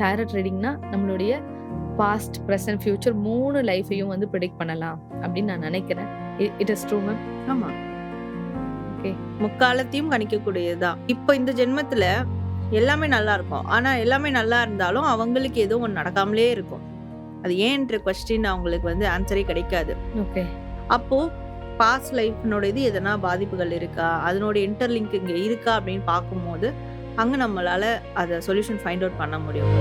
Target ரீடிங்னா நம்மளுடைய past, present, future 3 லைஃபையும் வந்து predict பண்ணலாம் அப்படின்னு நான் நினைக்கிறேன். It is true ma'am? ஆமா, ஓகே. முக்காலத்தையும் கணிக்கக்கூடியதுதான். இப்போ இந்த ஜென்மத்துல எல்லாமே நல்லா இருக்கும். ஆனா எல்லாமே நல்லா இருந்தாலும் அவங்களுக்கு ஏதோ ஒன்று நடக்காமலே இருக்கும். அது ஏன்ற கொஸ்டின் அவங்களுக்கு வந்து ஆன்சரே கிடைக்காது. ஓகே. அப்போ பாஸ்ட் லைஃப்னோட இது எதனா பாதிப்புகள் இருக்கா, அதனோட இன்டர்லிங்க் இங்க இருக்கா அப்படின்னு பார்க்கும்போது அங்க நம்மளால அதை சொல்யூஷன் ஃபைண்ட் அவுட் பண்ண முடியும்.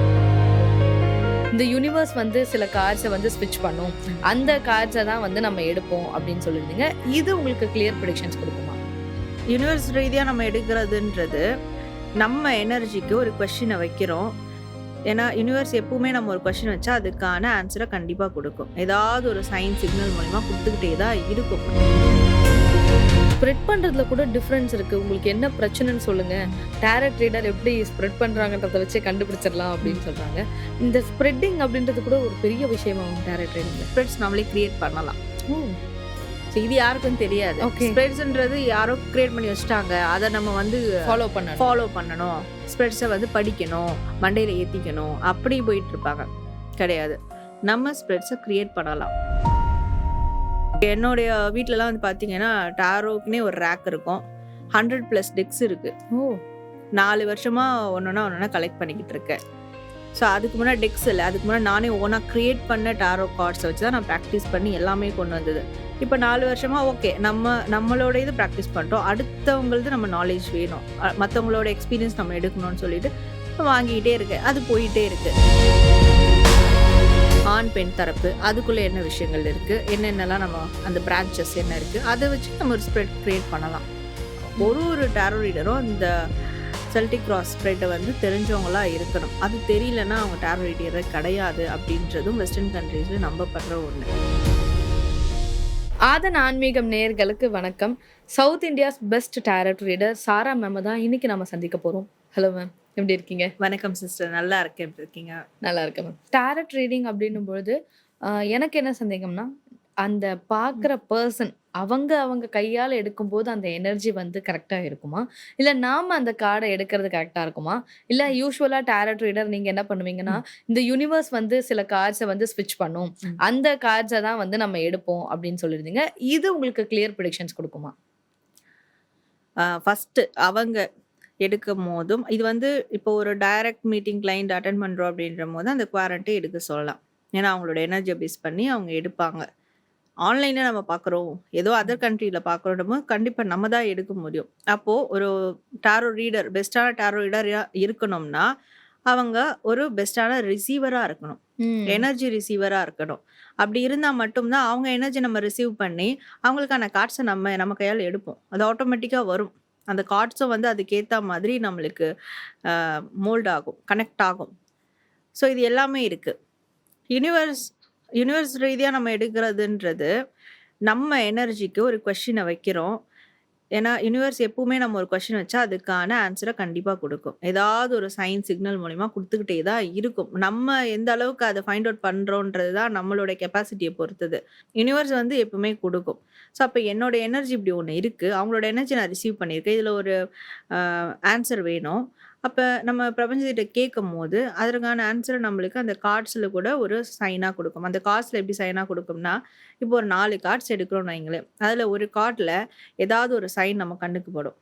இந்த யூனிவர்ஸ் வந்து சில கார்ட்ஸை வந்து ஸ்விட்ச் பண்ணும், அந்த கார்ட்ஸை தான் வந்து நம்ம எடுப்போம் அப்படின்னு சொல்லியிருந்தீங்க. இது உங்களுக்கு கிளியர் ப்ரெடிக்ஷன்ஸ் கொடுக்குமா? யூனிவர்ஸ் ரீதியாக நம்ம எடுக்கிறதுன்றது நம்ம எனர்ஜிக்கு ஒரு கொஸ்டினை வைக்கிறோம். ஏன்னா யூனிவர்ஸ் எப்பவுமே நம்ம ஒரு கொஸ்டின் வச்சா அதுக்கான ஆன்சரை கண்டிப்பாக கொடுக்கும். ஏதாவது ஒரு சைன் சிக்னல் மூலிமா கொடுத்துக்கிட்டே தான் இருக்கும். ஸ்ப்ரெட் பண்றதுல கூட டிஃபரன்ஸ் இருக்கு. உங்களுக்கு என்ன பிரச்சனைன்னு சொல்லுங்க, டாரட் ரீடர் எப்படி ஸ்ப்ரெட் பண்றாங்கன்றத வச்சே கண்டுபிடிச்சிடலாம் அப்படின்னு சொல்றாங்க. இந்த ஸ்ப்ரெட்டிங் அப்படின்றது கூட ஒரு பெரிய விஷயமாகும் டாரட் ரீடிங்ல. ஸ்ப்ரெட்ஸ் நம்மளே கிரியேட் பண்ணலாம். இது யாருக்கும் தெரியாது. ஸ்ப்ரெட்ஸ்ன்றது யாரோ கிரியேட் பண்ணி வச்சுட்டாங்க, அதை நம்ம வந்து ஃபாலோ பண்ணணும், ஸ்ப்ரெட்ஸை வந்து படிக்கணும், மண்டையில ஏற்றிக்கணும், அப்படி போயிட்டு இருப்பாங்க. கிடையாது, நம்ம ஸ்ப்ரெட்ஸை கிரியேட் பண்ணலாம். என்னுடைய வீட்டிலலாம் வந்து பார்த்தீங்கன்னா டாரோக்குனே ஒரு ரேக் இருக்கும். 100+ டெக்ஸ் இருக்கு. 4 வருஷமா ஒன்னொன்னா கலெக்ட் பண்ணிக்கிட்டு இருக்கேன். ஸோ அதுக்கு முன்னாடி டெக்ஸ் இல்லை, அதுக்கு முன்னாடி நானே ஓனாக க்ரியேட் பண்ண டாரோ கார்ட்ஸை வச்சு தான் நான் ப்ராக்டிஸ் பண்ணி எல்லாமே கொண்டு வந்தது. இப்போ 4 வருஷமா ஓகே, நம்மளோட இது ப்ராக்டிஸ் பண்ணிட்டோம், அடுத்தவங்களது நம்ம நாலேஜ் வேணும், மற்றவங்களோட எக்ஸ்பீரியன்ஸ் நம்ம எடுக்கணும்னு சொல்லிட்டு வாங்கிக்கிட்டே இருக்கு. அது போயிட்டே இருக்கு. ஆண் பெண் தரப்பு அதுக்குள்ளே என்ன விஷயங்கள் இருக்குது, என்னென்னலாம் நம்ம அந்த பிரான்ச்சஸ் என்ன இருக்குது, அதை வச்சு நம்ம ஒரு ஸ்ப்ரெட் க்ரியேட் பண்ணலாம். ஒரு டாரோ ரீடரும் அந்த செல்டிக் கிராஸ் ஸ்ப்ரெட்டை வந்து தெரிஞ்சவங்களாக இருக்கணும். அது தெரியலன்னா அவங்க டாரோ ரீடரே கிடையாது அப்படின்றதும் வெஸ்டர்ன் கண்ட்ரீஸில் நம்பப்படுற ஒன்று. ஆதன் ஆன்மீகம் நேயர்களுக்கு வணக்கம். South India's best tarot reader Sara ma'am தான் இன்னைக்கு நம்ம சந்திக்க போகிறோம். ஹலோ மேம், எப்படி இருக்கீங்க? வணக்கம் சிஸ்டர், நல்லா இருக்கேன். எப்படி இருக்கீங்க? நல்லா இருக்கேன் மேம். டாரட் ரீடிங் அப்படின்னும் பொழுது எனக்கு என்ன சந்தேகம்னா, அந்த பார்க்குற பர்சன் அவங்க கையால் எடுக்கும்போது அந்த எனர்ஜி வந்து கரெக்டாக இருக்குமா, இல்லை நாம் அந்த கார்டை எடுக்கிறது கரெக்டாக இருக்குமா, இல்லை யூஸ்வலாக டாரட் ரீடர் நீங்கள் என்ன பண்ணுவீங்கன்னா, இந்த யூனிவர்ஸ் வந்து சில கார்ட்ஸை வந்து ஸ்விட்ச் பண்ணும், அந்த கார்ட்ஸை தான் வந்து நம்ம எடுப்போம் அப்படின்னு சொல்லியிருந்தீங்க. இது உங்களுக்கு கிளியர் ப்ரெடிக்ஷன்ஸ் கொடுக்குமா? ஃபஸ்ட்டு அவங்க எடுக்கும் போதும் இது வந்து இப்போ ஒரு டைரக்ட் மீட்டிங் கிளைண்ட் அட்டென்ட் பண்ணுறோம் அப்படின்ற போது அந்த குவாரண்ட்டை எடுக்க சொல்லலாம். ஏன்னா அவங்களோட எனர்ஜியை பேஸ் பண்ணி அவங்க எடுப்பாங்க. ஆன்லைனில் நம்ம பார்க்குறோம், ஏதோ அதர் கண்ட்ரியில் பார்க்குறோம், கண்டிப்பாக நம்ம தான் எடுக்க முடியும். அப்போது ஒரு டாரோ ரீடர், பெஸ்ட்டான டாரோ ரீடராக இருக்கணும்னா அவங்க ஒரு பெஸ்ட்டான ரிசீவராக இருக்கணும், எனர்ஜி ரிசீவராக இருக்கணும். அப்படி இருந்தால் மட்டும்தான் அவங்க எனர்ஜி நம்ம ரிசீவ் பண்ணி அவங்களுக்கான கார்ட்ஸை நம்ம கையால் எடுப்போம். அது ஆட்டோமேட்டிக்காக வரும். அந்த கார்ட்ஸும் வந்து அதுக்கேற்ற மாதிரி நம்மளுக்கு மோல்ட் ஆகும், கனெக்ட் ஆகும். ஸோ இது எல்லாமே இருக்குது. யூனிவர்ஸ் ரீதியாக நம்ம எடுக்கிறதுன்றது நம்ம எனர்ஜிக்கு ஒரு கொஸ்டினை வைக்கிறோம். ஏன்னா யூனிவர்ஸ் எப்பவுமே நம்ம ஒரு கொஸ்டின் வச்சா அதுக்கான ஆன்சரை கண்டிப்பாக கொடுக்கும். ஏதாவது ஒரு சைன் சிக்னல் மூலிமா கொடுத்துக்கிட்டே தான் இருக்கும். நம்ம எந்த அளவுக்கு அதை ஃபைண்ட் அவுட் பண்ணுறோன்றது தான் நம்மளோட கெப்பாசிட்டியை பொறுத்தது. யூனிவர்ஸ் வந்து எப்பவுமே கொடுக்கும். ஸோ அப்போ என்னோட எனர்ஜி இப்படி ஒன்று இருக்குது, அவங்களோட எனர்ஜி நான் ரிசீவ் பண்ணியிருக்கேன், இதில் ஒரு ஆன்சர் வேணும். அப்போ நம்ம பிரபஞ்சத்திட்ட கேட்கும் போது அதற்கான ஆன்சரை நம்மளுக்கு அந்த கார்ட்ஸில் கூட ஒரு சைனாக கொடுக்கும். அந்த கார்ட்ஸில் எப்படி சைனாக கொடுக்கும்னா, இப்போ ஒரு 4 கார்ட்ஸ் எடுக்கிறோம்னு வைங்களேன், அதில் ஒரு கார்டில் ஏதாவது ஒரு சைன் நம்ம கண்ணுக்கு படும்.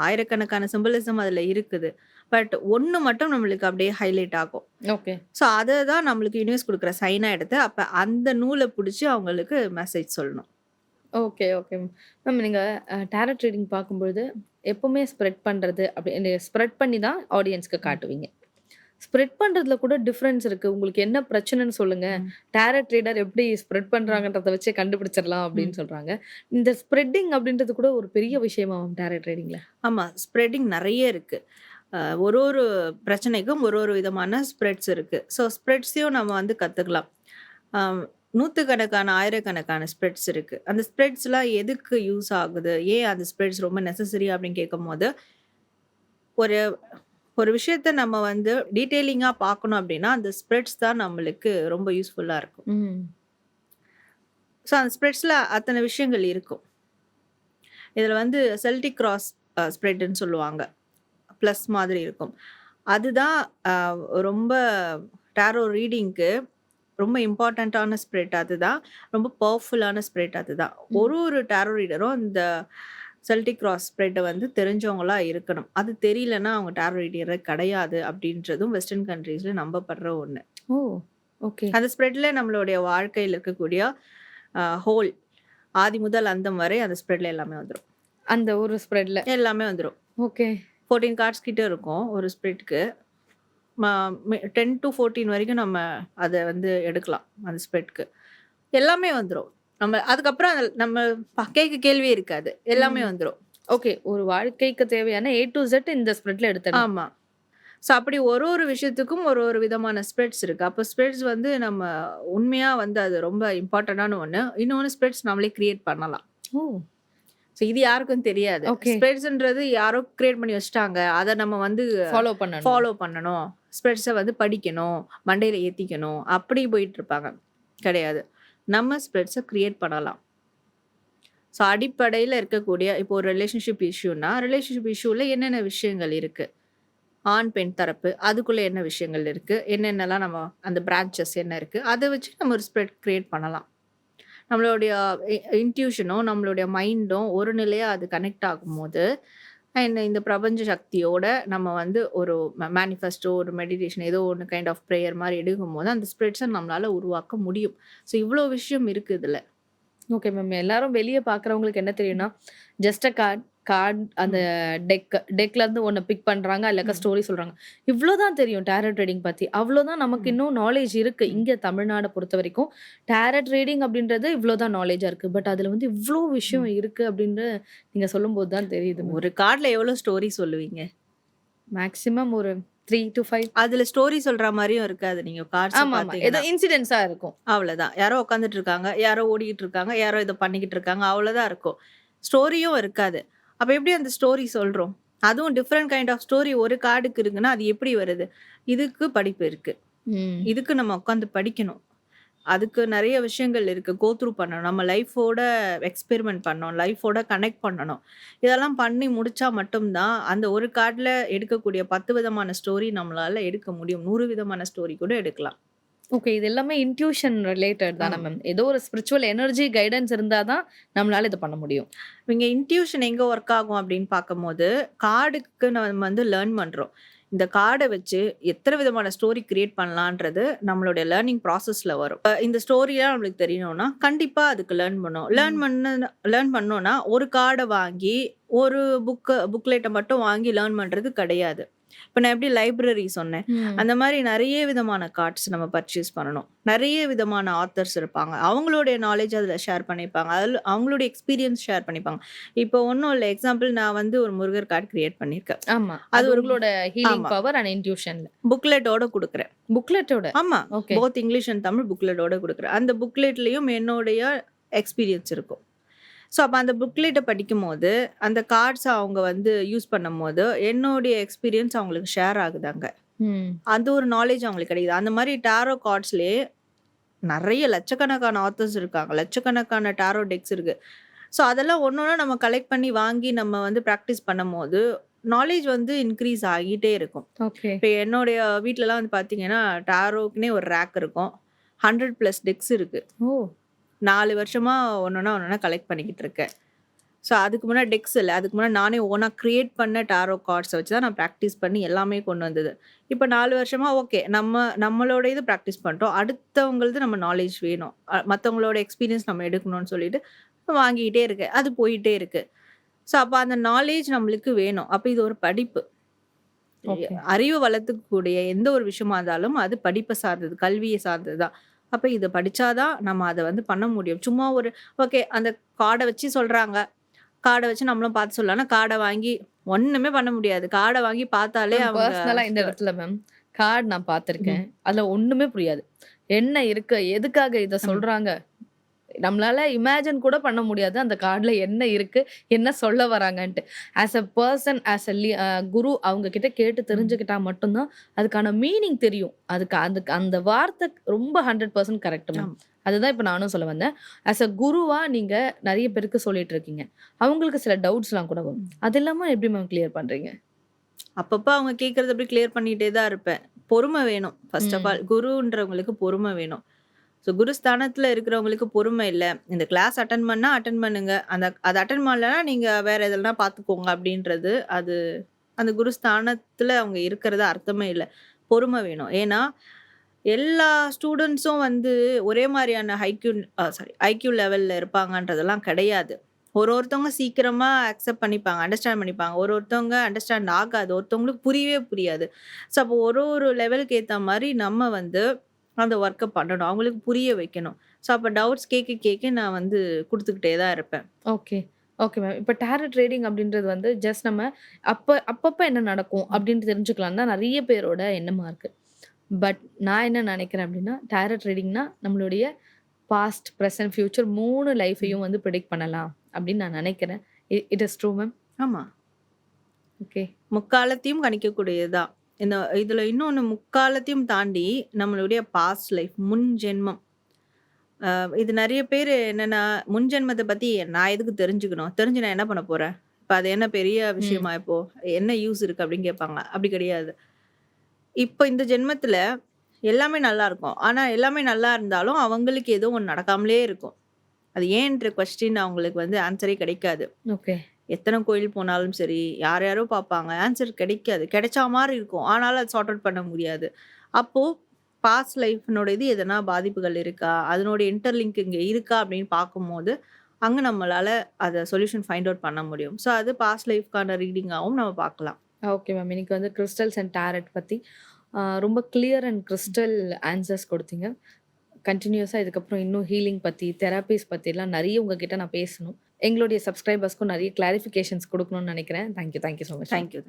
ஆயிரக்கணக்கான சிம்பிளிசம் அதில் இருக்குது. பட் ஒன்று மட்டும் நம்மளுக்கு அப்படியே ஹைலைட் ஆகும். ஓகே. ஸோ அதை தான் நம்மளுக்கு யூனிவர்ஸ் கொடுக்குற சைனாக எடுத்து அப்போ அந்த நூலை பிடிச்சி அவங்களுக்கு மெசேஜ் சொல்லணும். Okay okay ma'am. நீங்கள் டாரட் ரீடிங் பார்க்கும்பொழுது எப்பவுமே ஸ்ப்ரெட் பண்ணுறது அப்படி ஸ்ப்ரெட் பண்ணி தான் ஆடியன்ஸ்க்கு காட்டுவீங்க. ஸ்ப்ரெட் பண்ணுறதுல கூட டிஃப்ரென்ஸ் இருக்குது. உங்களுக்கு என்ன பிரச்சனைன்னு சொல்லுங்கள், டாரட் ரீடர் எப்படி ஸ்ப்ரெட் பண்ணுறாங்கன்றத வச்சே கண்டுபிடிச்சிடலாம் அப்படின்னு சொல்கிறாங்க. இந்த ஸ்ப்ரெட்டிங் அப்படின்றது கூட ஒரு பெரிய விஷயமாகும் டாரட் ரீடிங்கில். ஆமாம், ஸ்ப்ரெட்டிங் நிறைய இருக்குது. ஒரு பிரச்சனைக்கும் ஒரு விதமான ஸ்ப்ரெட்ஸ் இருக்குது. ஸோ ஸ்ப்ரெட்ஸையும் நம்ம வந்து கற்றுக்கலாம். நூற்றுக்கணக்கான ஆயிரக்கணக்கான ஸ்ப்ரெட்ஸ் இருக்குது. அந்த ஸ்ப்ரெட்ஸ்லாம் எதுக்கு யூஸ் ஆகுது, ஏன் அந்த ஸ்ப்ரெட்ஸ் ரொம்ப நெசசரி அப்படின்னு கேட்கும் போது, ஒரு ஒரு விஷயத்த நம்ம வந்து டீட்டெயிலிங்காக பார்க்கணும் அப்படின்னா அந்த ஸ்ப்ரெட்ஸ் தான் நம்மளுக்கு ரொம்ப யூஸ்ஃபுல்லாக இருக்கும். ஸோ அந்த ஸ்ப்ரெட்ஸில் அத்தனை விஷயங்கள் இருக்கும். இதில் வந்து செல்டிக் கிராஸ் ஸ்ப்ரெட்னு சொல்லுவாங்க, ப்ளஸ் மாதிரி இருக்கும். அதுதான் ரொம்ப டாரோ ரீடிங்க்கு ரொம்ப இம்பார்ட்டண்ட்டான ஸ்பிரிட் அதுதான். ரொம்ப பவர்ஃபுல்லான ஸ்பிரிட் அதுதான். ஒரு டாரோ ரீடரும் இந்த செல்டிக் கிராஸ் ஸ்ப்ரெட்ட வந்து தெரிஞ்சவங்களா இருக்கணும். அது தெரியலன்னா அவங்க டாரோ ரீடரே கிடையாது அப்படின்றதும் வெஸ்டர்ன் கண்ட்ரீஸ்ல நம்பப்படுற ஒண்ணு. ஓ! ஓகே. அந்த ஸ்ப்ரெட்ல நம்மளுடைய வாழ்க்கையில இருக்கக்கூடிய ஹோல் ஆதி முதல் அந்தம் வரை அந்த ஸ்ப்ரெட்ல எல்லாமே வந்துரும். அந்த ஒரு ஸ்ப்ரெட்ல. எல்லாமே வந்துரும். ஓகே. 14 கார்ட்ஸ் கிட்ட இருக்கும் ஒரு ஸ்ப்ரெட்க்கு. 10 to 14 வரைக்கும் நம்ம அத வந்து எடுக்கலாம் அந்த ஸ்ப்ரெட்க்கு. எல்லாமே வந்துரும். நம்ம அதுக்கப்புறம் நம்ம கேட்க கேள்வியே இருக்காது. எல்லாமே வந்துரும். ஓகே. ஒரு வாழ்க்கைக்கு தேவையான ஏ டூ இசட் இந்த ஸ்ப்ரெட்ல எடுத்துடலாம். ஆமா. ஸோ அப்படி ஒரு விஷயத்துக்கும் ஒரு விதமான ஸ்ப்ரெட்ஸ் இருக்கு. அப்போ ஸ்ப்ரெட்ஸ் வந்து நம்ம உண்மையா வந்து அது ரொம்ப இம்பார்ட்டன்டான ஒண்ணு. இன்னொன்னு ஸ்ப்ரெட்ஸ் நம்மளே கிரியேட் பண்ணலாம். ஓ! ஸோ இது யாருக்கும் தெரியாது. ஓகே. ஸ்ப்ரெட்ஸ்ன்றது யாரோ கிரியேட் பண்ணி வச்சுட்டாங்க. அத நம்ம வந்து ஃபாலோ பண்ணணும். ஸ்ப்ரெட்ஸ வந்து படிக்கணும், மண்டையில ஏத்திக்கணும், அப்படி போயிட்டு இருப்பாங்க. கிடையாது. நம்ம ஸ்ப்ரெட்ஸ கிரியேட் பண்ணலாம். ஸோ அடிப்படையில இருக்கக்கூடிய இப்போ ஒரு ரிலேஷன்ஷிப் இஷ்யூன்னா, ரிலேஷன்ஷிப் இஷ்யூல என்னென்ன விஷயங்கள் இருக்கு? ஆண், பெண் தரப்பு அதுக்குள்ள என்ன விஷயங்கள் இருக்கு? என்னென்னலாம் நம்ம அந்த பிரான்ச்சஸ் என்ன இருக்கு? அத வச்சு நம்ம ஒரு ஸ்ப்ரெட் கிரியேட் பண்ணலாம். நம்மளுடைய இன்ட்யூஷனும், நம்மளுடைய மைண்டும் ஒரு நிலையா அது கனெக்ட் ஆகும்போது, இந்த பிரபஞ்ச சக்தியோட நம்ம வந்து ஒரு மேனிஃபெஸ்டோ, ஒரு மெடிடேஷன் ஏதோ ஒண்ணு கைண்ட் ஆஃப் பிரேயர் மாரி எடுக்கும்போது, அந்த ஸ்ப்ரெட்ஸ நம்மளால உருவாக்க முடியும். ஸோ இவ்ளோ விஷயம் இருக்கு இதுல. Okay ma'am. எல்லாரும் வெளிய பார்க்குறவங்களுக்கு என்ன தெரியும்னா, ஜஸ்ட் அ கார்ட் அந்த டெக்ல இருந்து ஒண்ண பிக் பண்றாங்க. இல்ல ஸ்டோரி சொல்றாங்க. இவ்ளோதான் தெரியும் டாரட் ரீடிங் பத்தி. அவ்ளோதான் நமக்கு இன்னும் நாலேட்ஜ் இருக்கு. இங்க தமிழ்நாட பொறுத்தவரைக்கும் டாரட் ரீடிங் அப்படின்றது இவ்ளோதான் நாலேட்ஜா இருக்கு. பட் அதுல வந்து இவ்ளோ விஷயம் இருக்கு அப்படின்னு நீங்க சொல்லும்போது தான் தெரியுது. ஒரு கார்ட்ல எவ்வளோ ஸ்டோரி சொல்லுவீங்க? மேக்ஸிமம் ஒரு 3 to 5. அதுல ஸ்டோரி சொல்ற மாரியும் இருக்காது. நீங்க கார்ட்ஸ் ஆமாமா. ஏதோ பார்த்தீங்கன்னா. இன்சிடென்ட்ஸா இருக்கும். அவ்வளோதான். யாரோ உட்காந்துட்டு இருக்காங்க, யாரோ ஓடிக்கிட்டு இருக்காங்க, யாரோ இத பண்ணிக்கிட்டு இருக்காங்க. அவ்வளோதான் இருக்கும். ஸ்டோரியும் இருக்காது. அப்ப எப்படி அந்த ஸ்டோரி சொல்றோம்? அதுவும் டிஃபரெண்ட் கைண்ட் ஆஃப் ஸ்டோரி ஒரு கார்டுக்கு இருக்குன்னா, அது எப்படி வருது? இதுக்கு படிப்பு இருக்கு. ம். இதுக்கு நம்ம உட்காந்து படிக்கணும். அதுக்கு நெறைய விஷயங்கள் இருக்கு. கோ த்ரூ பண்ணணும். நம்ம லைஃபோட எக்ஸ்பெரிமென்ட் பண்ணணும். லைஃபோட கனெக்ட் பண்ணணும். இதெல்லாம் பண்ணி முடிச்சா மட்டும் தான், அந்த ஒரு கார்ட்ல எடுக்கக்கூடிய 10 விதமான ஸ்டோரி நம்மளால எடுக்க முடியும். 100 விதமான ஸ்டோரி கூட எடுக்கலாம். ஓகே. இது எல்லாமே இன்ட்யூஷன் ரிலேட்டட் தானே மேம். ஏதோ ஒரு ஸ்பிரிச்சுவல் எனர்ஜி கைடன்ஸ் இருந்தா தான் நம்மளால இத பண்ண முடியும். இங்க இன்ட்யூஷன் எங்க ஒர்க் ஆகும் அப்படின்னு பார்க்கும்போது, கார்டுக்கு நம்ம வந்து லேர்ன் பண்றோம். இந்த கார்ட வச்சு எத்தன விதமான ஸ்டோரி கிரியேட் பண்ணலான்றது நம்மளுடைய லேர்னிங் ப்ராசஸ்ல வரும். இந்த ஸ்டோரிலாம் நம்மளுக்கு தெரியணும்னா, கண்டிப்பா அதுக்கு லேர்ன் பண்ணணும். லேர்ன் பண்ணோம்னா, ஒரு கார்ட வாங்கி, ஒரு புக்லெட்ட மட்டும் வாங்கி லேர்ன் பண்றது கிடையாது. இப்ப நான் எப்படி லைப்ரரி சொன்னேன். ம். அந்த மாரி நெறைய விதமான கார்ட்ஸ் நம்ம பர்ச்சேஸ் பண்ணணும். நெறைய விதமான ஆத்தர்ஸ் இருப்பாங்க. அவங்களுடைய நாலேட்ஜ் அதுல ஷேர் பண்ணிப்பாங்க. அதுல அவங்களுடைய எக்ஸ்பீரியன்ஸ் ஷேர் பண்ணிப்பாங்க. இப்போ ஒண்ணும் இல்ல. எக்ஸாம்பிள் நான் வந்து ஒரு முருகர் கார்ட் கிரியேட் பண்ணியிருக்கேன். ஆமா. அது அது ஒரு உங்களோட ஹீலிங் ஆமா. Power and இன்ட்யூஷன்ல. புக்லெட்டோட குடுக்குறேன். புக்லெட்டோட. ஆமா. Okay. Both English and Tamil புக்லெட்டோட குடுக்குறேன். அந்த புக்லெட்லயும் என்னுடைய எக்ஸ்பீரியன்ஸ் இருக்கும். ஸோ அப்ப அந்த புக்லெட்ட படிக்கும்போது, அந்த கார்ட்ஸ அவங்க வந்து யூஸ் பண்ணும்போது, என்னுடைய எக்ஸ்பீரியன்ஸ் அவங்களுக்கு ஷேர் ஆகுது அங்க. ம். அந்த ஒரு நாலேட்ஜ் அவங்களுக்கு கிடைக்குது. அந்த மாரி டாரோ கார்ட்ஸ்லயே நெறைய லட்சக்கணக்கான ஆத்தர்ஸ் இருக்காங்க. லட்சக்கணக்கான டாரோ டெக்ஸ் இருக்கு. ஸோ அதெல்லாம் ஒண்ணொண்ணா நம்ம கலெக்ட் பண்ணி வாங்கி நம்ம வந்து பிராக்டிஸ் பண்ணும்போது, நாலேட்ஜ் வந்து இன்கிரீஸ் ஆகிட்டே இருக்கும். ஓகே. இப்ப என்னுடைய வீட்லலாம் வந்து பார்த்தீங்கன்னா, டாரோக்குன்னே ஒரு ரேக் இருக்கும். 100+ டெக்ஸ் இருக்கு. ஓ! 4 வருஷமா ஒண்ணொண்ணா கலெக்ட் பண்ணிக்கிட்டு இருக்கேன். ஸோ அதுக்கு முன்னாடி டெக்ஸ் இல்ல. அதுக்கு முன்னாடி நானே ஓனா கிரியேட் பண்ண டாரோ கார்ட்ஸ வச்சு தான் நான் பிராக்டிஸ் பண்ணி எல்லாமே கொண்டு வந்தது. இப்ப 4 வருஷமா ஓகே. நம்மளோட இது பிராக்டிஸ் பண்ணிட்டோம். அடுத்தவங்களது நம்ம நாலேட்ஜ் வேணும். மத்தவங்களோட எக்ஸ்பீரியன்ஸ் நம்ம எடுக்கணும்னு சொல்லிட்டு வாங்கிக்கிட்டே இருக்கேன். அது போயிட்டே இருக்கு. ஸோ அப்ப அந்த நாலேட்ஜ் நம்மளுக்கு வேணும். அப்ப இது ஒரு படிப்பு. ஓகே. அறிவு வளர்த்துக்கக்கூடிய எந்த ஒரு விஷயமா இருந்தாலும் அது படிப்ப சார்ந்தது. கல்விய சார்ந்தது தான். அப்ப இத படிச்சா தான் நம்ம அத வந்து பண்ண முடியும். சும்மா ஒரு ஓகே அந்த கார்ட வச்சு சொல்றாங்க. கார்ட வச்சு நம்மளும் பார்த்து சொல்லலாம்னா, கார்ட வாங்கி ஒண்ணுமே பண்ண முடியாது. கார்ட வாங்கி பார்த்தாலே மேம் அவங்க பர்சனலா இந்த இடத்துல மேம், கார்ட் நான் பார்த்துருக்கேன். அதுல ஒண்ணுமே புரியாது. என்ன இருக்கு? எதுக்காக இத சொல்றாங்க? நம்மளால இமேஜின் கூட பண்ண முடியாது. அந்த கார்ட்ல என்ன இருக்கு? என்ன சொல்ல வராங்கன்ட்டு. As a person, as a guru அவங்க கிட்ட கேட்டு தெரிஞ்சுக்கிட்டா மட்டும் தான் அதுக்கான மீனிங் தெரியும். அதுக்கு அந்த வார்த்தை ரொம்ப 100% கரெக்ட் மேம். ஆமா. அதுதான் இப்ப நானும் சொல்ல வந்தேன். ஆஸ் அ குருவா நீங்க நெறைய பேருக்கு சொல்லிட்டு இருக்கீங்க. அவங்களுக்கு சில டவுட்ஸ்லாம் கூட வரும். அது எல்லாம எப்படி மேம் கிளியர் பண்றீங்க? அப்பப்ப அவங்க கேட்கறத அப்படியே கிளியர் பண்ணிட்டே தான் இருப்பேன். பொறுமை வேணும். ஃபர்ஸ்ட் ஆஃப் ம். ஆல் குருன்றவங்களுக்கு பொறுமை வேணும். ஸோ குரு ஸ்தானத்துல இருக்கிறவங்களுக்கு பொறுமை இல்ல. இந்த கிளாஸ் அட்டெண்ட் பண்ணா அட்டெண்ட் பண்ணுங்க. அத அட்டெண்ட் பண்ணலன்னா நீங்க வேற எதுலனா பார்த்துக்கோங்க அப்படின்றது, அது அந்த குரு ஸ்தானத்துல அவங்க இருக்கிறது அர்த்தமே இல்ல. பொறுமை வேணும். ஏன்னா, எல்லா ஸ்டூடண்ட்ஸும் வந்து ஒரே மாரியான ஐக்யூ லெவல்ல இருப்பாங்கன்றதெல்லாம் கிடையாது. ஒருத்தவங்க சீக்கிரமா அக்செப்ட் பண்ணிப்பாங்க. அண்டர்ஸ்டாண்ட் பண்ணிப்பாங்க. ஒருத்தவங்க அண்டர்ஸ்டாண்ட் ஆகாது. ஒருத்தவங்களுக்கு புரியவே புரியாது. ஸோ அப்போ ஒரு லெவலுக்கு ஏத்த மாரி நம்ம வந்து அந்த ஒர்க்க பண்ணணும். அவங்களுக்கு புரிய வைக்கணும். ஸோ அப்ப டவுட்ஸ் கேட்க நான் வந்து குடுத்துக்கிட்டே தான் இருப்பேன். ஓகே. Okay ma'am. இப்ப டாரட் ரீடிங் அப்படின்றது வந்து ஜஸ்ட் நம்ம அப்பப்ப என்ன நடக்கும் ம். அப்படின்னு தெரிஞ்சுக்கலாம் தான் நெறைய பேரோட எண்ணமா இருக்கு. பட் நான் என்ன நெனைக்கிறேன் அப்படின்னா, டாரட் ரீடிங்னா நம்மளுடைய பாஸ்ட், பிரசன்ட், ஃபியூச்சர் 3 ம். லைஃப்பையும் வந்து பிரெடிக்ட் பண்ணலாம் அப்படின்னு நான் நெனைக்கிறேன். It is true ma'am? ஆமா. ஓகே. முக்காலத்தையும் கணிக்கக்கூடியது தான். இதுல இன்னொன்னு முக்காலத்தையும் தாண்டி நம்மளுடைய பாஸ்ட் லைஃப் முன் ஜென்மம். இது நெறைய பேரு என்னன்னா, முன் ஜென்மத்த பத்தி நான் எதுக்கு தெரிஞ்சுக்கணும்? தெரிஞ்சு நான் என்ன பண்ண போறேன்? இப்ப அது என்ன பெரிய ம். விஷயமா இப்போ? என்ன யூஸ் இருக்கு? அப்படின்னு கேட்பாங்க. அப்படி கிடையாது. இப்ப இந்த ஜென்மத்துல எல்லாமே நல்லா இருக்கும். ஆனா எல்லாமே நல்லா இருந்தாலும் அவங்களுக்கு ஏதோ ஒண்ணு நடக்காமலே இருக்கும். அது ஏன்ற கொஸ்டின் அவங்களுக்கு வந்து ஆன்ஸரே கிடைக்காது. ஓகே. எத்தன கோயில் போனாலும் சரி, யார் யாரோ பார்ப்பாங்க. ஆன்ஸர் கிடைக்காது. கிடைச்சா மாரி இருக்கும். ஆனாலும் அத சார்ட் அவுட் பண்ண முடியாது. அப்போ பாஸ்ட் லைஃப்னோட இது எதனா பாதிப்புகள் இருக்கா? அதனுடைய இன்டர்லிங்க் இங்க இருக்கா? அப்படின்னு பார்க்கும்போது, அங்க நம்மளால அத சொல்யூஷன் ஃபைண்ட் அவுட் பண்ண முடியும். ஸோ அது பாஸ்ட் லைஃப்க்கான ரீடிங்காவும் நம்ம பார்க்கலாம். Okay ma'am. இன்னைக்கு வந்து கிறிஸ்டல்ஸ் அண்ட் டாரட் பத்தி ரொம்ப கிளியர் அண்ட் கிறிஸ்டல் ஆன்சர்ஸ் குடுத்தீங்க. கன்டினியூஸா இதுக்கப்புறம் இன்னும் ஹீலிங் பத்தி, தெரப்பீஸ் பத்திலாம் நெறைய உங்ககிட்ட நான் பேசணும். எங்களுடைய சப்ஸ்கிரைபர்ஸ்க்கும் நெறைய கிளாரிஃபிகேஷன்ஸ் குடுக்கணும்னு நெனைக்கிறேன். Thank you so much ma'am. Thank you.